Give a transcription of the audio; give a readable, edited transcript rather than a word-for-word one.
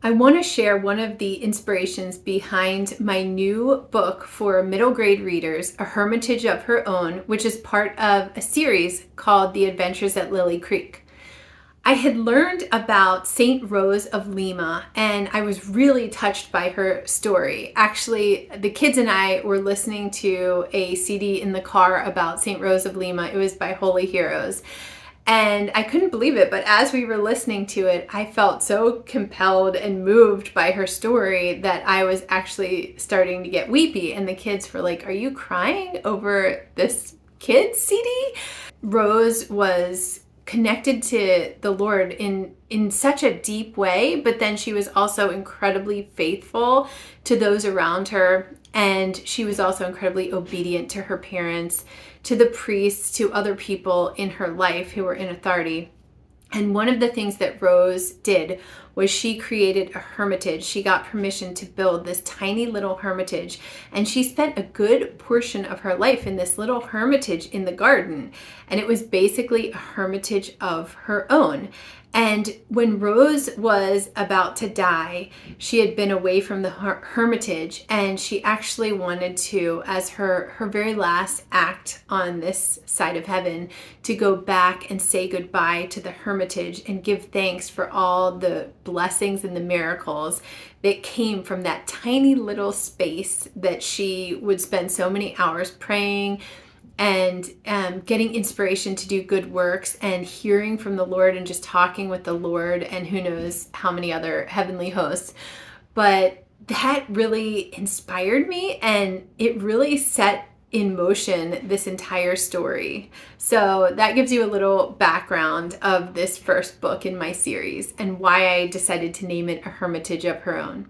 I want to share one of the inspirations behind my new book for middle grade readers, A Hermitage of Her Own, which is part of a series called The Adventures at Lily Creek. I had learned about St. Rose of Lima, and I was really touched by her story. Actually, the kids and I were listening to a CD in the car about St. Rose of Lima. It was by Holy Heroes. And I couldn't believe it, but as we were listening to it, I felt so compelled and moved by her story that I was actually starting to get weepy. And the kids were like, "Are you crying over this kid's CD?" Rose was connected to the Lord in such a deep way, but then she was also incredibly faithful to those around her, and she was also incredibly obedient to her parents, to the priests, to other people in her life who were in authority. And one of the things that Rose did was she created a hermitage. She got permission to build this tiny little hermitage, and she spent a good portion of her life in this little hermitage in the garden. And it was basically a hermitage of her own. And when Rose was about to die, she had been away from the hermitage, and she actually wanted to, as her very last act on this side of heaven, to go back and say goodbye to the hermitage and give thanks for all the blessings and the miracles that came from that tiny little space that she would spend so many hours praying and getting inspiration to do good works and hearing from the Lord and just talking with the Lord and who knows how many other heavenly hosts. But that really inspired me, and it really set in motion this entire story. So that gives you a little background of this first book in my series and why I decided to name it A Hermitage of Her Own.